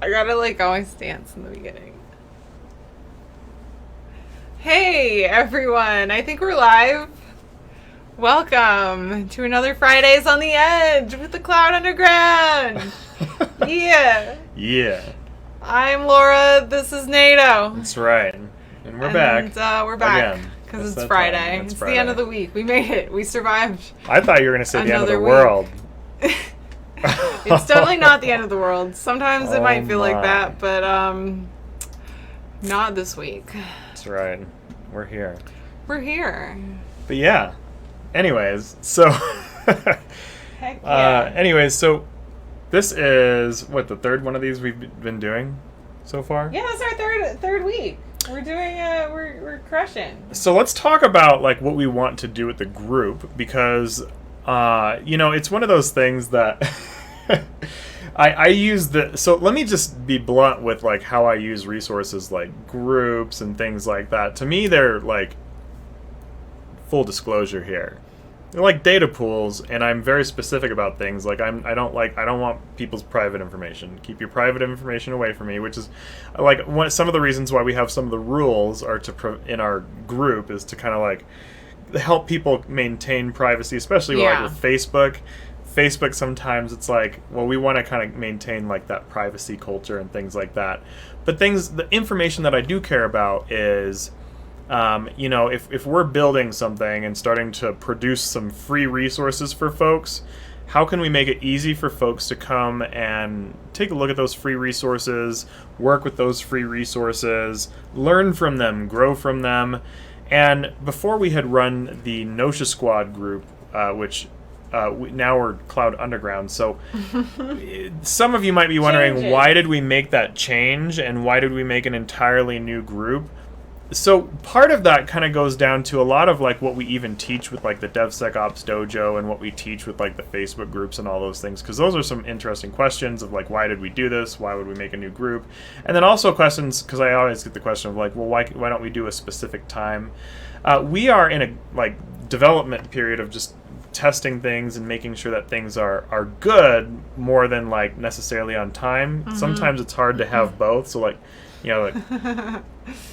I gotta like always dance in the beginning. Hey everyone, I think we're live. Welcome to another Fridays on the Edge with the Cloud Underground. Yeah. Yeah. I'm Laura, this is NATO. That's right. And we're back. We're back. Again. Because It's it's Friday. It's It's Friday. the end of the week. We made it. We survived. I thought you were going to say the end of the Another world. It's totally not the end of the world. Sometimes it might feel like my. that, but not this week. That's right. We're here. We're here. But yeah. Anyways, so Heck yeah. so this is what, the third one of these we've been doing so far? Yeah, it's our third week. We're doing we're crushing. So let's talk about like what we want to do with the group, because it's one of those things that I use so let me just be blunt with like how I use resources like groups and things like that. To me, they're like, full disclosure here, they're like data pools, and I'm very specific about things. Like I don't want people's private information. Keep your private information away from me, which is like some of the reasons why we have some of the rules are in our group is to kind of like help people maintain privacy, especially like with Facebook. Facebook, sometimes it's like, well, we want to kind of maintain like that privacy culture and things like that. But the information that I do care about is, if we're building something and starting to produce some free resources for folks, how can we make it easy for folks to come and take a look at those free resources, work with those free resources, learn from them, grow from them. And before we had run the Notia Squad group, which now we're Cloud Underground. So some of you might be wondering, why did we make that change and why did we make an entirely new group? So part of that kind of goes down to a lot of like what we even teach with like the DevSecOps Dojo and what we teach with like the Facebook groups and all those things, because those are some interesting questions of like, why did we do this? Why would we make a new group? And then also questions, because I always get the question of like, well, why don't we do a specific time? We are in a like development period of just testing things and making sure that things are good more than like necessarily on time. Mm-hmm. Sometimes it's hard to have both. So like,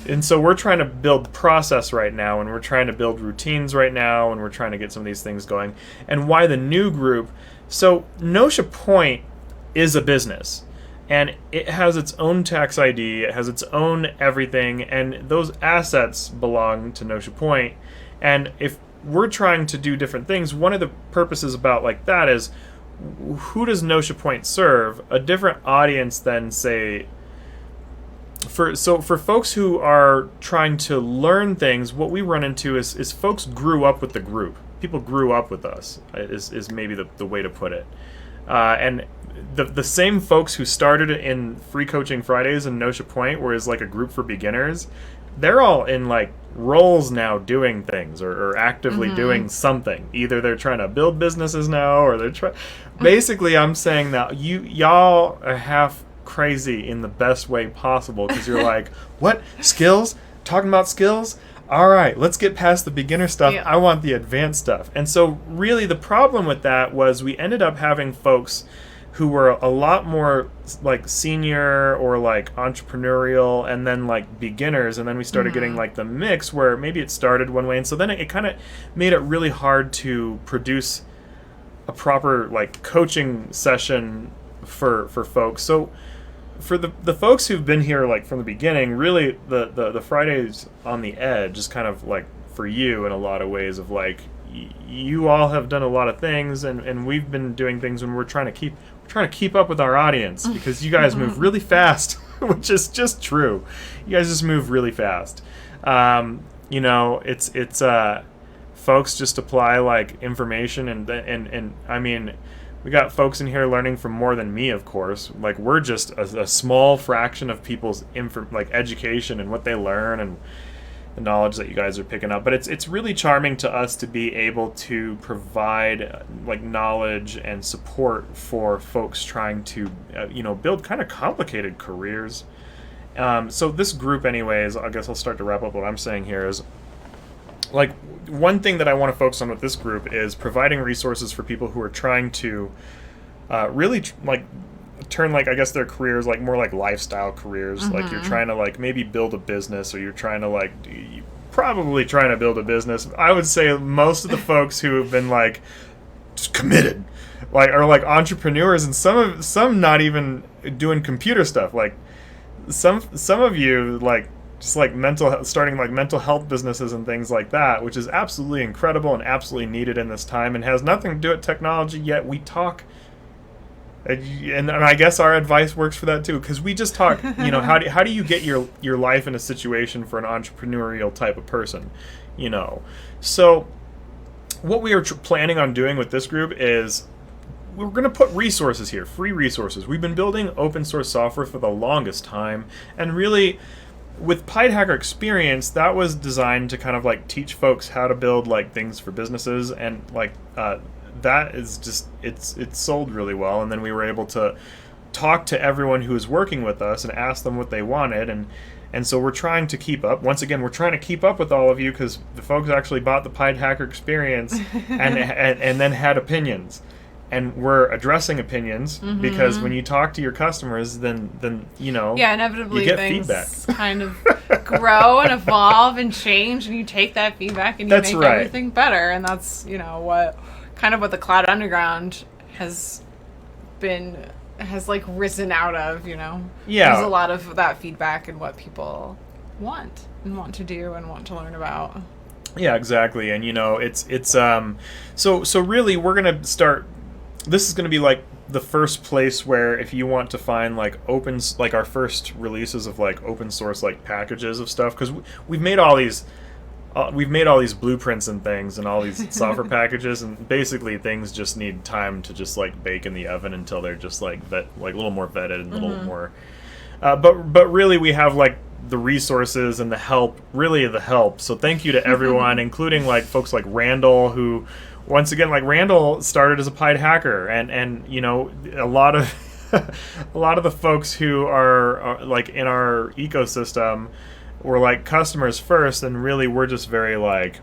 and so we're trying to build process right now, and we're trying to build routines right now, and we're trying to get some of these things going. And why the new group? So Notia Point is a business, and it has its own tax ID, it has its own everything, and those assets belong to Notia Point. And if we're trying to do different things, one of the purposes about like that is, who does Notia Point serve? A different audience than, say, for folks who are trying to learn things, what we run into is folks grew up with the group. People grew up with us, is maybe the way to put it. And the same folks who started in Free Coaching Fridays and Notia Point, where it's like a group for beginners, they're all in like roles now doing things or actively doing something. Either they're trying to build businesses now, or they're trying. Basically, I'm saying that y'all are half crazy in the best way possible, because you're like, what? Skills? Talking about skills? All right, let's get past the beginner stuff. Yeah. I want the advanced stuff. And so really the problem with that was we ended up having folks who were a lot more like senior or like entrepreneurial, and then like beginners, and then we started getting like the mix where maybe it started one way, and so then it kind of made it really hard to produce a proper like coaching session for folks. So for the folks who've been here like from the beginning, really the Fridays on the Edge is kind of like for you in a lot of ways of like, you all have done a lot of things, and we've been doing things, and we're trying to keep up with our audience, because you guys move really fast, which is just true. You guys just move really fast. It's folks just apply like information, and I mean, we got folks in here learning from more than me, of course. Like, we're just a small fraction of people's education and what they learn and the knowledge that you guys are picking up. But it's really charming to us to be able to provide like knowledge and support for folks trying to build kind of complicated careers. So this group, anyways, I guess I'll start to wrap up what I'm saying here is, like, one thing that I want to focus on with this group is providing resources for people who are trying to really turn like I guess their careers like more like lifestyle careers. Like you're trying to like maybe build a business, or you're trying to like probably trying to build a business. I would say most of the folks who have been like just committed, like are like entrepreneurs, and some not even doing computer stuff. Like some of you like just like starting like mental health businesses and things like that, which is absolutely incredible and absolutely needed in this time, and has nothing to do with technology. Yet we talk. And I guess our advice works for that too, because we just talk, you know, how do you get your life in a situation for an entrepreneurial type of person, you know? So what we are planning on doing with this group is we're going to put resources here, free resources. We've been building open source software for the longest time, and really with PyHacker Experience, that was designed to kind of like teach folks how to build like things for businesses, and like that is just it's sold really well. And then we were able to talk to everyone who was working with us and ask them what they wanted, and so we're trying to keep up. Once again, we're trying to keep up with all of you, because the folks actually bought the PyHacker Experience and then had opinions, and we're addressing opinions, because when you talk to your customers, then you know, inevitably you get things feedback. kind of grow and evolve and change, and you take that feedback and you make everything better. And that's what the Cloud Underground has like risen out of. There's a lot of that feedback and what people want to do and want to learn about. Yeah, exactly. And it's so really we're gonna start. This is gonna be like the first place where if you want to find like our first releases of like open source like packages of stuff, because we've made all these blueprints and things and all these software packages, and basically things just need time to just like bake in the oven until they're just like a little more vetted and a little more. But really we have like the resources and the help. So thank you to everyone, including like folks like Randall, who once again, like Randall started as a PyHacker, and a lot of the folks who are like in our ecosystem were like customers first, and really we're just very like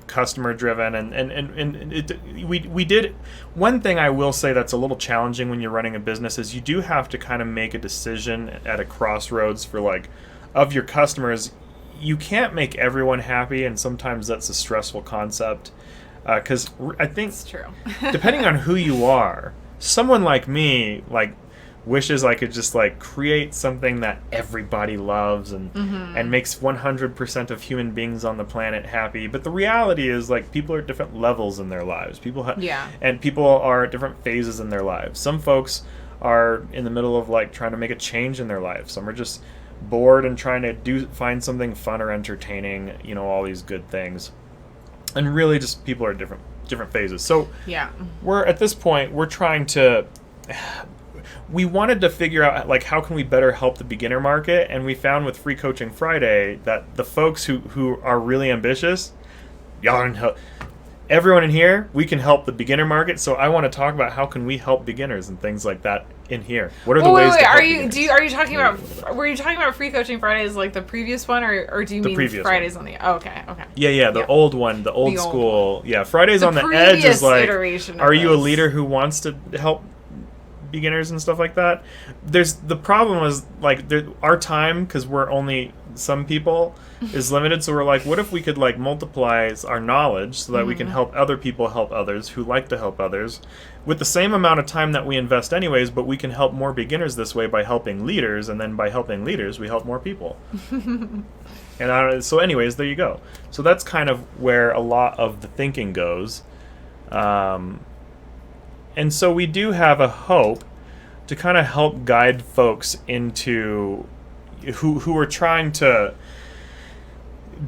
customer driven, and we did one thing I will say that's a little challenging when you're running a business is you do have to kind of make a decision at a crossroads for like of your customers. You can't make everyone happy, and sometimes that's a stressful concept, because I think it's true. Depending on who you are, someone like me like wishes I could just like create something that everybody loves and makes 100% of human beings on the planet happy. But the reality is like people are at different levels in their lives. And people are at different phases in their lives. Some folks are in the middle of like trying to make a change in their life. Some are just bored and trying to find something fun or entertaining, all these good things. And really just people are at different phases. So we're at this point, we're trying to we wanted to figure out like how can we better help the beginner market, and we found with Free Coaching Friday that the folks who are really ambitious, everyone in here, we can help the beginner market. So I want to talk about how can we help beginners and things like that in here. What are the ways to help beginners? Are you talking about? Were you talking about Free Coaching Fridays like the previous one, or do you mean Fridays on the? Oh, okay. The old one, the old school. One. Yeah, Fridays on the Edge is like. Are you a leader who wants to help beginners and stuff like that? The problem is like our time, because we're only some people, is limited. So we're like, what if we could like multiply our knowledge so that we can help other people help others who like to help others with the same amount of time that we invest anyways, but we can help more beginners this way by helping leaders, and then by helping leaders we help more people. And so anyways, there you go. So that's kind of where a lot of the thinking goes. And so we do have a hope to kind of help guide folks into who are trying to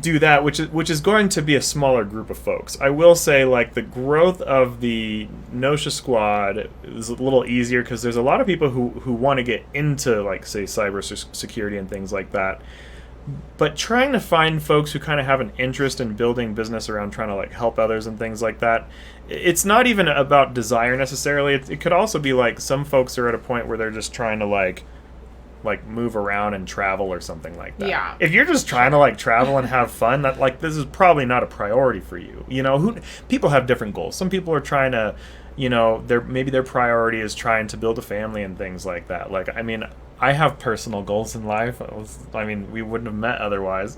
do that, which is going to be a smaller group of folks. I will say, like, the growth of the Nosha squad is a little easier because there's a lot of people who want to get into, like, say, cybersecurity and things like that. But trying to find folks who kind of have an interest in building business around trying to like help others and things like that, it's not even about desire necessarily. It could also be like some folks are at a point where they're just trying to like move around and travel or something like that. Yeah. If you're just trying to like travel and have fun, that like this is probably not a priority for you. People have different goals. Some people are trying to maybe their priority is trying to build a family and things like that. Like, I mean, I have personal goals in life. We wouldn't have met otherwise.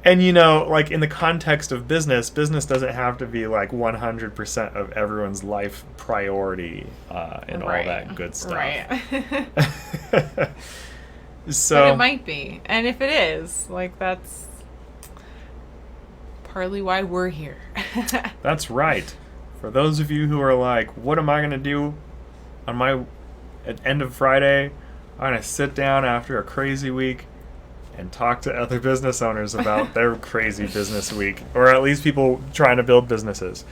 And, like in the context of business doesn't have to be like 100% of everyone's life priority and all that good stuff. Right. So, but it might be. And if it is, like, that's partly why we're here. That's right. For those of you who are like, what am I going to do on at end of Friday? I'm going to sit down after a crazy week and talk to other business owners about their crazy business week, or at least people trying to build businesses.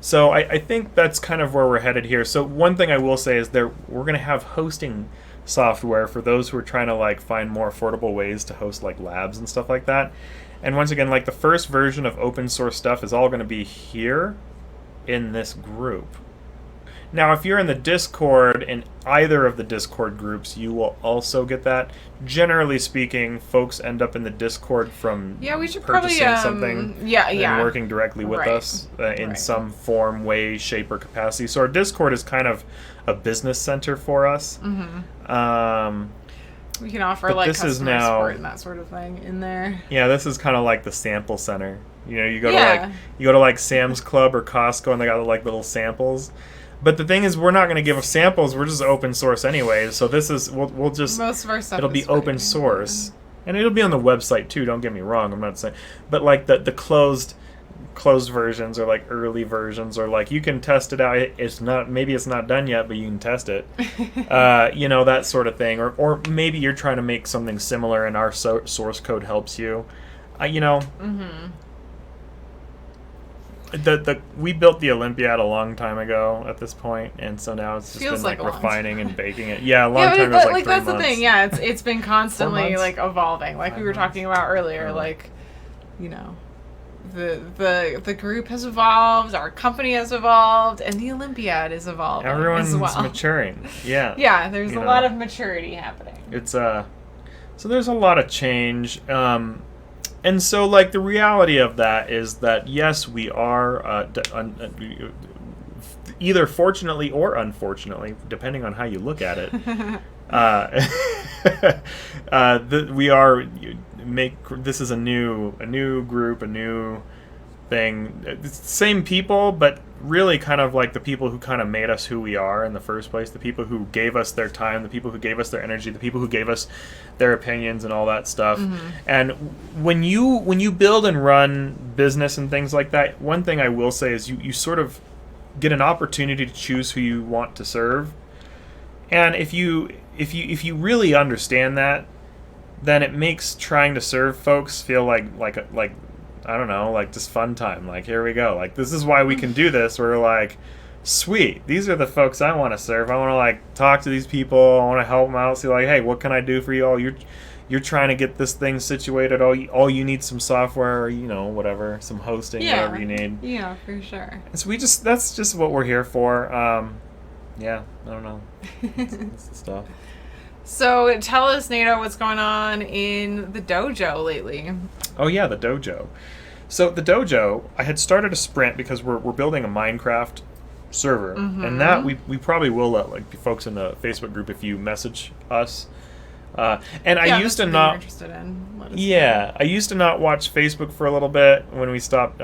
So I think that's kind of where we're headed here. So one thing I will say is we're going to have hosting software for those who are trying to like find more affordable ways to host like labs and stuff like that. And once again, like the first version of open source stuff is all going to be here in this group. Now, if you're in the Discord, in either of the Discord groups, you will also get that. Generally speaking, folks end up in the Discord from we should purchasing probably, something and working directly with us in some form, way, shape, or capacity. So our Discord is kind of a business center for us. Mm-hmm. We can offer like customer support and that sort of thing in there. Yeah, this is kind of like the sample center. You go to like Sam's Club or Costco, and they got like little samples. But the thing is, we're not going to give samples. We're just open source anyway. So this is we'll just most of our stuff it'll be open source, and it'll be on the website too. Don't get me wrong. I'm not saying, but like the closed versions or like early versions, or like you can test it out. It's not done yet, but you can test it. That sort of thing. Or maybe you're trying to make something similar, and our source code helps you. Mm-hmm. We built the Olympiad a long time ago at this point, and so now it's just been like refining and baking it. Yeah, a long time ago. Like that's 3 months. The thing. Yeah, it's been constantly like evolving. Like we were talking about earlier. Like, the group has evolved, our company has evolved, and the Olympiad is evolving. Everyone's as well. maturing. Yeah. Yeah, there's a lot of maturity happening. It's so there's a lot of change. And so, like, the reality of that is that, yes, we are, either fortunately or unfortunately, depending on how you look at it, this is a new group, a new thing. Same people, but really kind of like the people who kind of made us who we are in the first place, the people who gave us their time, the people who gave us their energy, the people who gave us their opinions and all that stuff. Mm-hmm. And when you build and run business and things like that, one thing I will say is you sort of get an opportunity to choose who you want to serve. And if you really understand that, then it makes trying to serve folks feel like I don't know, like just fun time. Like, here we go. Like, this is why we can do this. We're like, sweet, these are the folks I want to serve. I want to like talk to these people. I want to help them out. See, like, hey, what can I do for you? Oh, you're trying to get this thing situated. Oh, you need some software, or whatever, some hosting, whatever you need. Yeah, for sure. And so that's just what we're here for. Yeah, I don't know. That's the stuff. So tell us, Nato, what's going on in the dojo lately? Oh yeah, the dojo. So the dojo, I had started a sprint because we're building a Minecraft server, and that we probably will let like folks in the Facebook group if you message us. And I used to not. Interested in. I used to not watch Facebook for a little bit when we stopped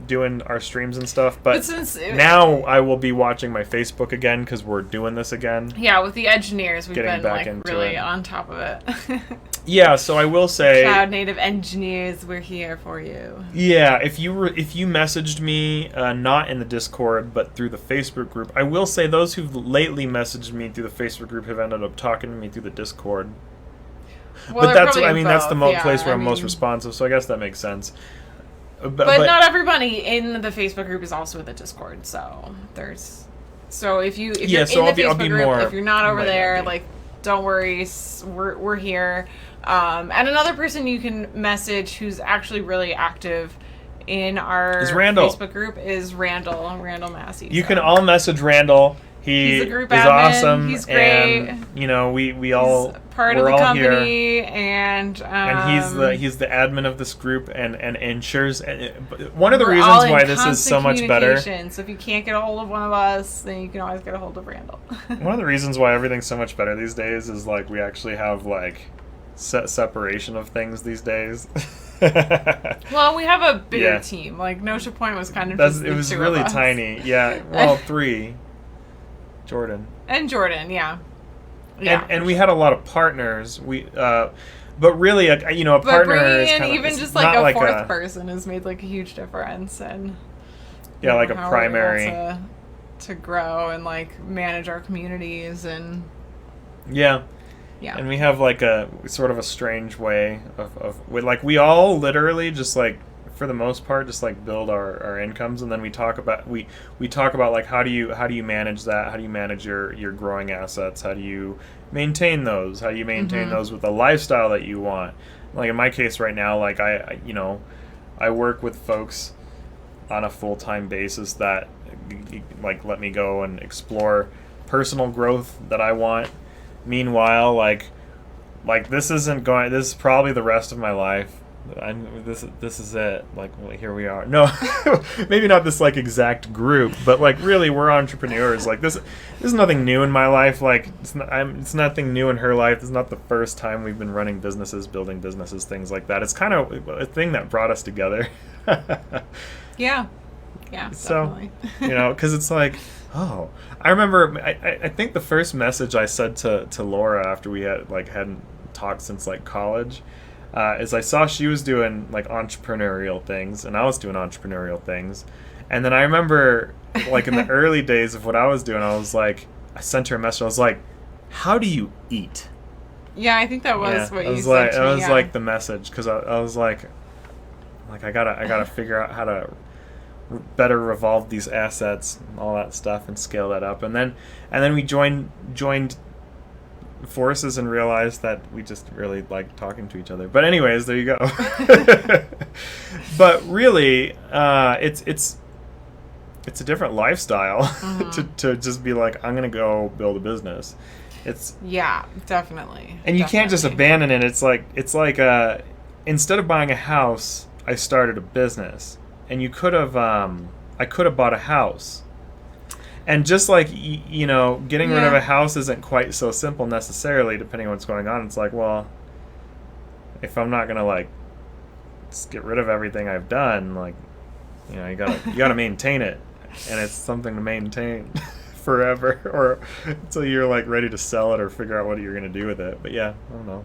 doing our streams and stuff, but now I will be watching my Facebook again because we're doing this again. Yeah, with the engineers, we've been like really on top of it. Yeah, so I will say, Cloud Native engineers, we're here for you. Yeah, if you messaged me not in the Discord but through the Facebook group, I will say those who've lately messaged me through the Facebook group have ended up talking to me through the Discord. Well, but that's that's the place where I'm most responsive, so I guess that makes sense. But not everybody in the Facebook group is also in the Discord, so if you're in the Facebook group, if you're not over there, like, don't worry, we're here. And another person you can message who's actually really active in our Facebook group is Randall Massey. You can all message Randall. He's a group admin. Awesome. He's great. And, we all part of the company, and he's the admin of this group and ensures. One of the reasons why this is so much better. So if you can't get a hold of one of us, then you can always get a hold of Randall. One of the reasons why everything's so much better these days is like we actually have like set separation of things these days. Well, we have a bigger team. Like Notia Point was kind of just the it was two really of us. tiny. Yeah, well, 3. Jordan. Yeah. And we had a lot of partners. But really, a partner is kind of even just like a fourth person has made like a huge difference, and like a primary to grow and like manage our communities and yeah. And we have like a sort of a strange way of like we all literally just like for the most part just like build our incomes, and then we talk about like how do you manage that, how do you manage your growing assets, how do you maintain those, how do you maintain those with the lifestyle that you want. Like in my case right now, like I work with folks on a full-time basis that like let me go and explore personal growth that I want. Meanwhile, like this is probably the rest of my life. This is it. Like, well, here we are. No, maybe not this like exact group, but like really, we're entrepreneurs. Like this is nothing new in my life. Like it's nothing new in her life. It's not the first time we've been running businesses, building businesses, things like that. It's kind of a thing that brought us together. Yeah, so definitely. because it's like, oh, I remember. I think the first message I said to Laura after we hadn't talked since like college. Is I saw she was doing like entrepreneurial things and I was doing entrepreneurial things, and then I remember like in the early days of what I was doing, I was like, I sent her a message. I was like, "How do you eat?" Yeah, I think that was what you said to me. It was like the message, because I was like I gotta figure out how to better revolve these assets and all that stuff and scale that up, and then we joined forces and realized that we just really like talking to each other. But anyways, there you go. But really, it's a different lifestyle to just be like, I'm gonna go build a business. Definitely. And you can't just abandon it. It's like instead of buying a house, I started a business, and I could have bought a house. And just like, getting rid of a house isn't quite so simple necessarily, depending on what's going on. It's like, well, if I'm not going to, like, just get rid of everything I've done, like, you gotta maintain it. And it's something to maintain forever, or until you're, like, ready to sell it or figure out what you're going to do with it. But, yeah, I don't know.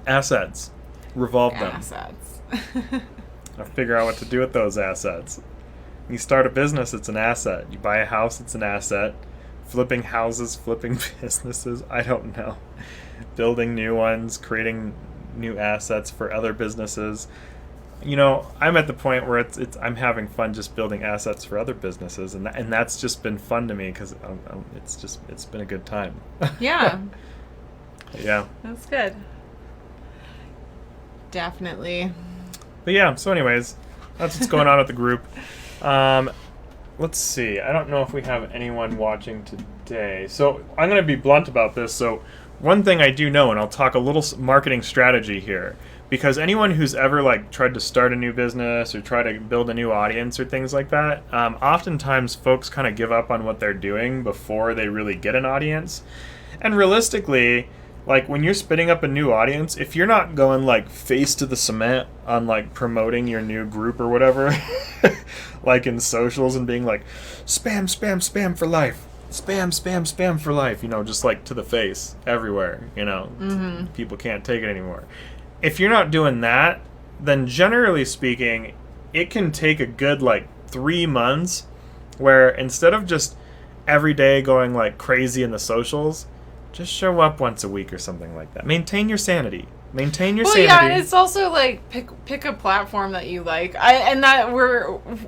Assets. Revolve them. Assets. Or figure out what to do with those assets. You start a business, it's an asset. You buy a house, it's an asset. Flipping houses, flipping businesses, I don't know. Building new ones, creating new assets for other businesses. I'm at the point where I'm having fun just building assets for other businesses, and that's just been fun to me because it's been a good time. Yeah. Yeah. That's good. Definitely. But yeah, so anyways, that's what's going on with the group. Let's see. I don't know if we have anyone watching today. So I'm going to be blunt about this. So one thing I do know, and I'll talk a little marketing strategy here, because anyone who's ever like tried to start a new business or try to build a new audience or things like that, oftentimes folks kind of give up on what they're doing before they really get an audience. And realistically, like when you're spinning up a new audience, if you're not going like face to the cement on like promoting your new group or whatever, like in socials and being like spam, spam, spam for life, spam, spam, spam for life, just like to the face everywhere, people can't take it anymore. If you're not doing that, then generally speaking, it can take a good like 3 months where instead of just every day going like crazy in the socials, just show up once a week or something like that. Maintain your sanity. Maintain your sanity. Well, yeah, it's also like pick a platform that you like.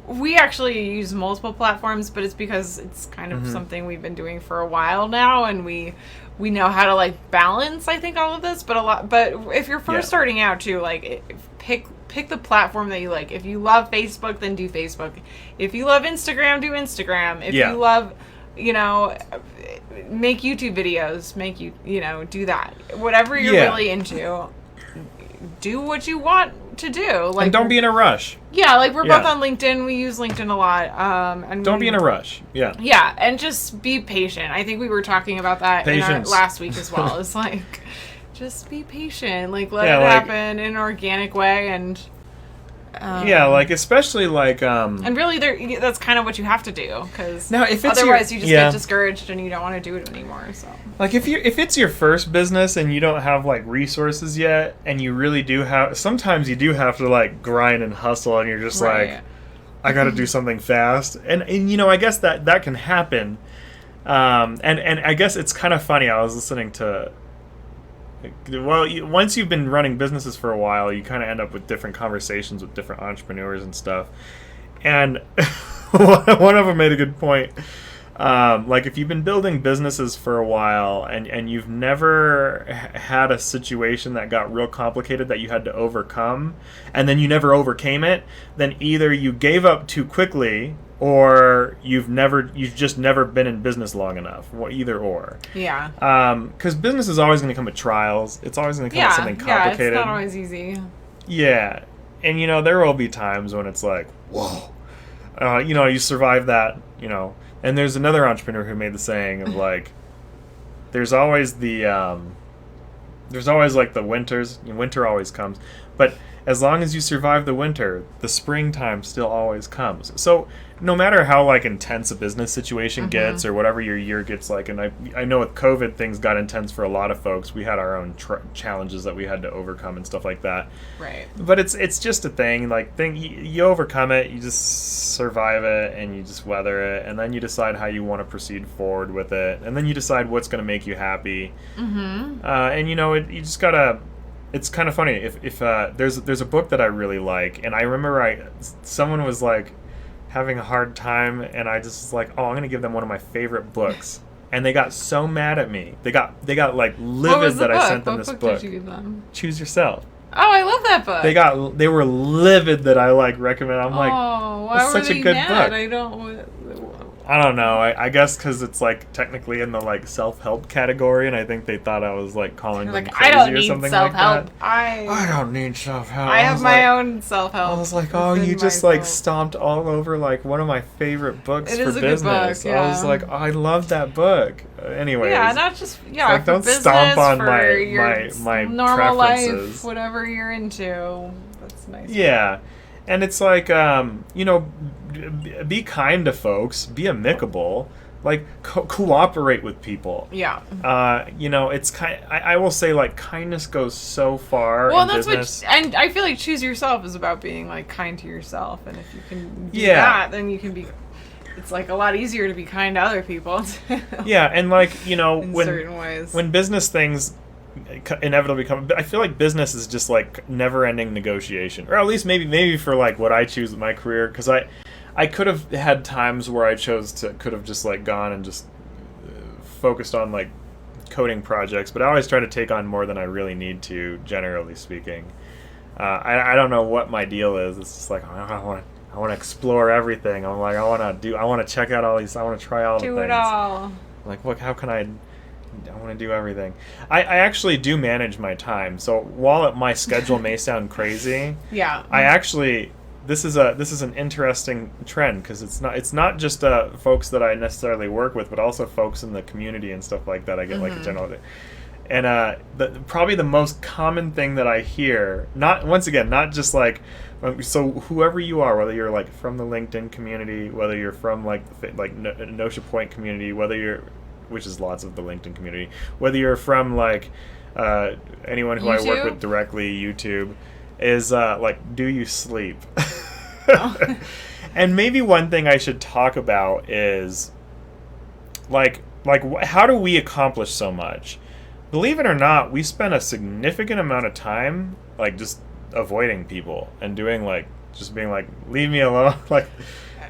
We actually use multiple platforms, but it's because it's kind of something we've been doing for a while now, and we know how to like balance, I think, all of this. But if you're first starting out too, like pick the platform that you like. If you love Facebook, then do Facebook. If you love Instagram, do Instagram. If you love make YouTube videos, do that. Whatever you're really into, do what you want to do. Like, and don't be in a rush. Yeah, like we're both on LinkedIn. We use LinkedIn a lot. And don't be in a rush. Yeah. Yeah, and just be patient. I think we were talking about that last week as well. It's like, just be patient. Like, let it happen in an organic way, and especially and really, that's kind of what you have to do, because otherwise you just get discouraged and you don't want to do it anymore. So, like, if it's your first business and you don't have like resources yet, and you really do have, sometimes you do have to like grind and hustle, and you're just like, I got to do something fast, and I guess that can happen, and I guess it's kind of funny. I was listening to. Well, once you've been running businesses for a while, you kind of end up with different conversations with different entrepreneurs and stuff. And one of them made a good point. Like, if you've been building businesses for a while and you've never had a situation that got real complicated that you had to overcome, and then you never overcame it, then either you gave up too quickly, or you've just never been in business long enough. Either or. Yeah. Because business is always going to come with trials. It's always going to come with something complicated. Yeah, it's not always easy. Yeah. And, there will be times when it's like, whoa. You survive that, And there's another entrepreneur who made the saying of, like, there's always the winters. Winter always comes. But as long as you survive the winter, the springtime still always comes. So no matter how like intense a business situation gets, or whatever your year gets like, and I know with COVID things got intense for a lot of folks. We had our own challenges that we had to overcome and stuff like that. Right. But it's just a thing. Like you overcome it, you just survive it, and you just weather it, and then you decide how you want to proceed forward with it, and then you decide what's going to make you happy. And you just gotta. It's kind of funny if there's a book that I really like, and I remember someone was like having a hard time, and I just was like, I'm gonna give them one of my favorite books, and they got so mad at me. They got like livid that I sent them this book. What book did you give them? Choose Yourself. Oh, I love that book. They were livid that I like recommend. I'm like, why were they mad? Book. I don't know. I guess because it's like technically in the like self-help category, and I think they thought I was like calling them crazy or something like that. I don't need self-help. I have my own self-help. I was like, you just like stomped all over like one of my favorite books for business. Good book, yeah. I was like, I love that book. Anyways, not just like, don't business, stomp on my normal preferences. Life, whatever you're into. That's nice. Yeah, and it's like be kind to folks, be amicable, like cooperate with people. Yeah. It's I will say like kindness goes so far. Well, in that's business. and I feel like Choose Yourself is about being like kind to yourself, and if you can do that, then you can be. It's like a lot easier to be kind to other people. Yeah, and like in certain ways, when business things inevitably come, I feel like business is just like never-ending negotiation, or at least maybe for like what I choose in my career, because I could have had times where I could have just like gone and just focused on like coding projects, but I always try to take on more than I really need to, generally speaking. I don't know what my deal is. It's just like I want to explore everything. I'm like I want to check out all these. I want to try all the things. Do it all. Like how can I want to do everything. I actually do manage my time. So while my schedule may sound crazy, I actually. This is an interesting trend, because it's not just folks that I necessarily work with, but also folks in the community and stuff like that. I get like a general, and probably the most common thing that I hear, not just like, so whoever you are, whether you're like from the LinkedIn community, whether you're from like Notia Point community, which is lots of the LinkedIn community, whether you're from like anyone who YouTube? I work with directly, YouTube. Is like, do you sleep? And maybe one thing I should talk about is like how do we accomplish so much? Believe it or not, we spend a significant amount of time like just avoiding people and doing like just being like, leave me alone. Like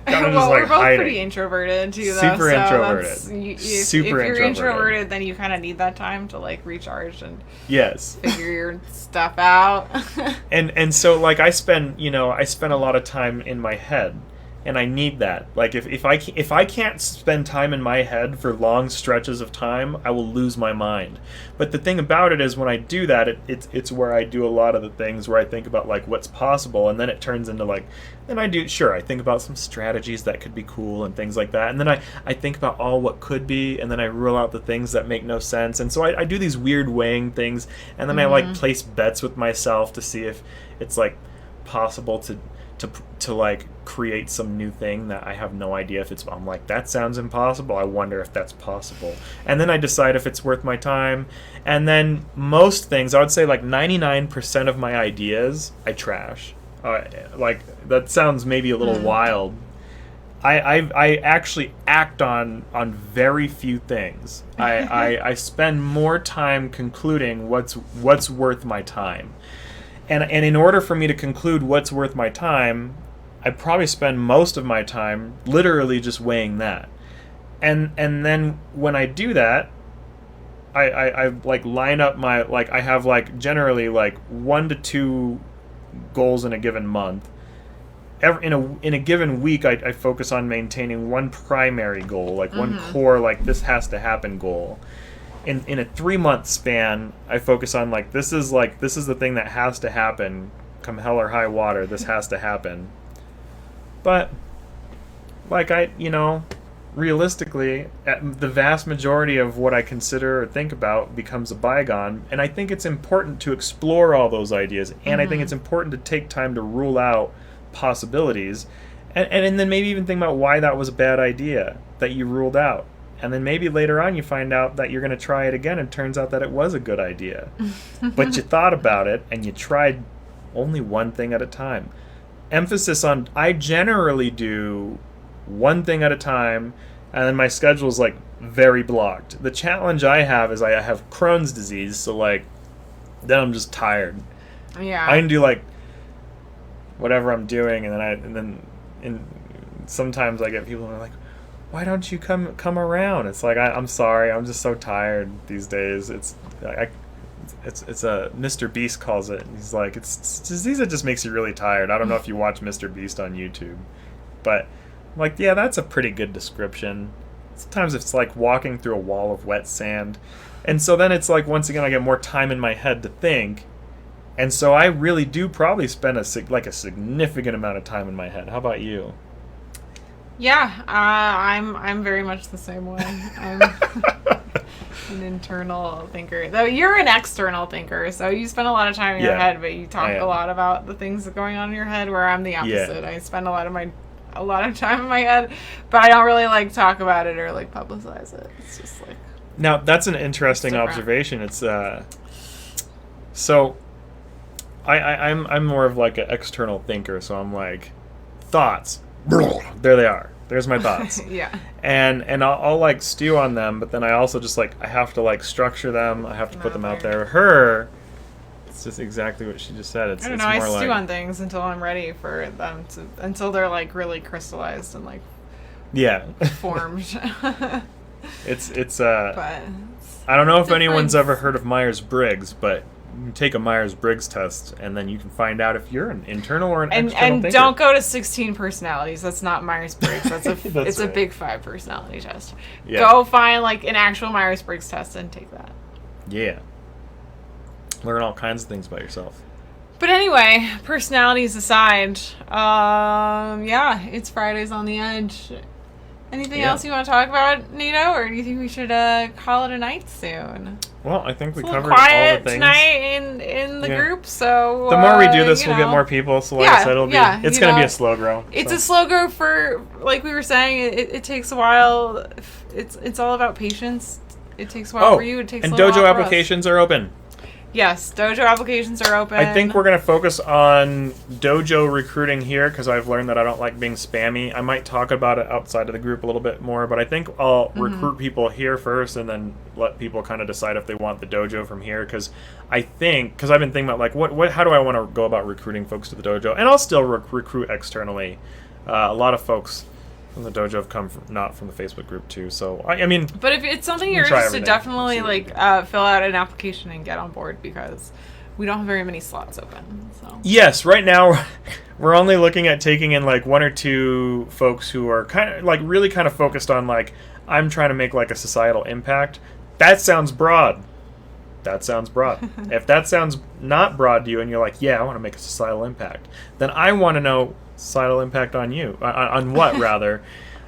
kind of just, we're like, both hiding. Pretty introverted too, though. Super introverted. If you're introverted, then you kind of need that time to like recharge and figure your stuff out. and so like I spend a lot of time in my head, and I need that. Like if I can't spend time in my head for long stretches of time, I will lose my mind. But the thing about it is when I do that, it's where I do a lot of the things where I think about like what's possible, and then it turns into like, then I think about some strategies that could be cool and things like that, and then I think about all what could be, and then I rule out the things that make no sense, and so I do these weird weighing things, and then I like place bets with myself to see if it's like possible to like create some new thing that I have no idea if it's. I'm like, that sounds impossible. I wonder if that's possible, and then I decide if it's worth my time. And then most things, I would say like 99% of my ideas I trash. Like that sounds maybe a little wild. I actually act on very few things. I spend more time concluding what's worth my time. And in order for me to conclude what's worth my time, I probably spend most of my time literally just weighing that. And then when I do that, I like line up my, like I have like generally like 1 to 2 goals in a given month. In a given week, I focus on maintaining one primary goal, like one core, like this has to happen goal. In a 3-month span, I focus on like this is the thing that has to happen, come hell or high water. This has to happen. But like realistically, the vast majority of what I consider or think about becomes a bygone, and I think it's important to explore all those ideas, and I think it's important to take time to rule out possibilities, and then maybe even think about why that was a bad idea that you ruled out. And then maybe later on you find out that you're going to try it again and it turns out that it was a good idea. But you thought about it and you tried only one thing at a time. Emphasis on, I generally do one thing at a time, and then my schedule is like very blocked. The challenge I have is I have Crohn's disease, so like then I'm just tired. Yeah. I can do like whatever I'm doing, and then sometimes I get people who are like, why don't you come around? It's like I'm sorry, I'm just so tired these days. It's a Mr. Beast calls it. He's like, it's disease that just makes you really tired. I don't know if you watch Mr. Beast on YouTube, but I'm like, yeah, that's a pretty good description. Sometimes it's like walking through a wall of wet sand, and so then it's like once again I get more time in my head to think, and so I really do probably spend a significant amount of time in my head. How about you? Yeah, I'm very much the same way. I'm an internal thinker. Though you're an external thinker, so you spend a lot of time in your head, but you talk a lot about the things that are going on in your head, where I'm the opposite. Yeah. I spend a lot of time in my head, but I don't really like talk about it or like publicize it. It's just like. Now that's an interesting observation. It's so I'm more of like an external thinker, so I'm like thoughts. There they are. There's my thoughts. Yeah. And I'll like stew on them, but then I also just like I have to like structure them. I have to put them out there. Her, it's just exactly what she just said. I don't know. I stew on things until I'm ready for them until they're like really crystallized and like formed. It's I don't know if anyone's ever heard of Myers-Briggs, but you can take a Myers-Briggs test, and then you can find out if you're an internal or an external thinker. And don't go to 16 personalities. That's not Myers-Briggs. That's it's a big 5 personality test. Yeah. Go find like an actual Myers-Briggs test and take that. Yeah. Learn all kinds of things about yourself. But anyway, personalities aside, it's Fridays on the Edge. Anything else you want to talk about, Nito, or do you think we should call it a night soon? Well, I think we covered all the things. Tonight in the group, so the more we do this, we'll get more people. So like I said, it's going to be a slow grow. It's a slow grow for, like we were saying, it takes a while. It's all about patience. It takes a while for you. It takes a while for us. And dojo applications are open. Yes, dojo applications are open. I think we're going to focus on dojo recruiting here because I've learned that I don't like being spammy. I might talk about it outside of the group a little bit more, but I think I'll recruit people here first and then let people kind of decide if they want the dojo from here, because I've been thinking about like how do I want to go about recruiting folks to the dojo, and I'll still recruit externally. A lot of folks from the dojo have come not from the Facebook group too, so I mean. But if it's something you're interested, definitely like fill out an application and get on board, because we don't have very many slots open. So yes, right now we're only looking at taking in like 1 or 2 folks who are kind of like really kind of focused on like, I'm trying to make like a societal impact. That sounds broad. That sounds broad. If that sounds not broad to you and you're like, yeah, I want to make a societal impact, then I want to know societal impact on you. On what, rather?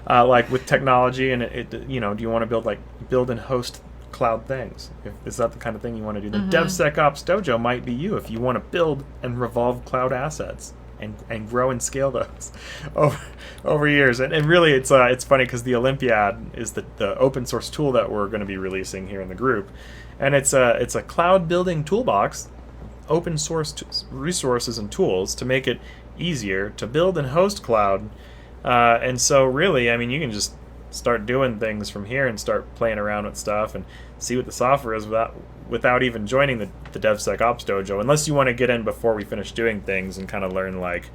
Like with technology and you know, do you want to build and host cloud things? Is that the kind of thing you want to do? Then DevSecOps Dojo might be you if you want to build and revolve cloud assets and grow and scale those over years. And really, it's funny because the Olympiad is the open source tool that we're going to be releasing here in the group. And it's a cloud building toolbox, open source resources and tools to make it easier to build and host cloud. And so really, I mean, you can just start doing things from here and start playing around with stuff and see what the software is without even joining the DevSecOps Dojo, unless you want to get in before we finish doing things and kind of learn like,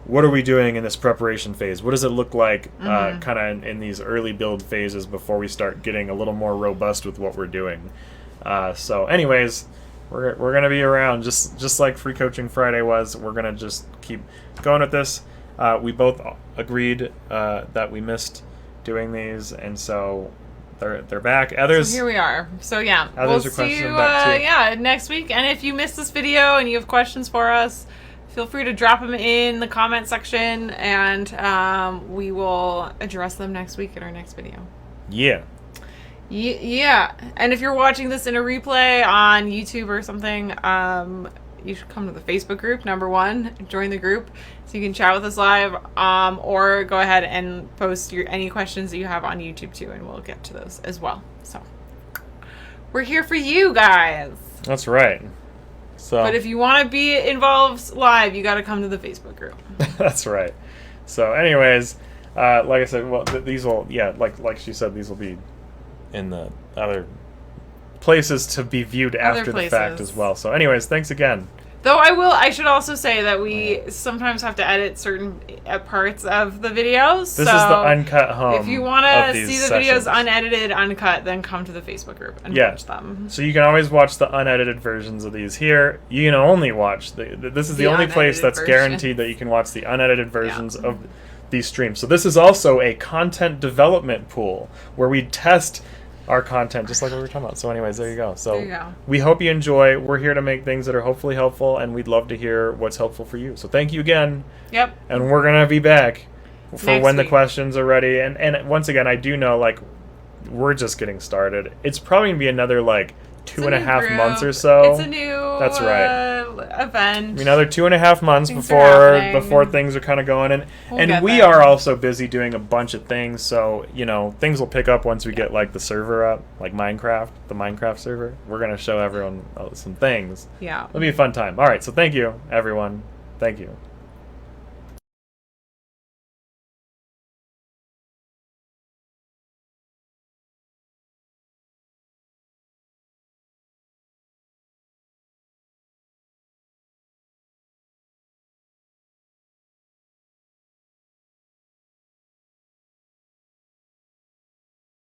what are we doing in this preparation phase? What does it look like kind of in these early build phases before we start getting a little more robust with what we're doing? So anyways, we're going to be around just like Free Coaching Friday was. We're going to just keep going with this. We both agreed that we missed doing these, and so they're back. Others, so here we are. So yeah, we'll see you next week. And if you missed this video and you have questions for us, feel free to drop them in the comment section, and we will address them next week in our next video. Yeah. And if you're watching this in a replay on YouTube or something, you should come to the Facebook group, number 1. Join the group so you can chat with us live, or go ahead and post any questions that you have on YouTube too, and we'll get to those as well. So we're here for you guys. That's right. So, but if you want to be involved live, you got to come to the Facebook group. That's right. So anyways, like I said, well, these will, like she said, these will be in the other places to be viewed after the fact as well. So anyways, thanks again. Though I should also say that we sometimes have to edit certain parts of the videos. This is the uncut home. If you want to see the videos unedited, uncut, then come to the Facebook group and watch them. So you can always watch the unedited versions of these here. You can only watch this is the only place that's guaranteed that you can watch the unedited versions of these streams. So this is also a content development pool where we test our content, just like what we were talking about. So anyways, there you go. So we hope you enjoy. We're here to make things that are hopefully helpful, and we'd love to hear what's helpful for you. So thank you again. Yep. And we're going to be back for next when week. The questions are ready. And once again, I do know, like, we're just getting started. It's probably going to be another, like, 2.5 months or so. It's a new That's right. event. Another 2.5 months before things are kind of going, and we are also busy doing a bunch of things. So things will pick up once we get like the server up, like the Minecraft server. We're gonna show everyone some things. Yeah, it'll be a fun time. All right, so thank you everyone. Thank you.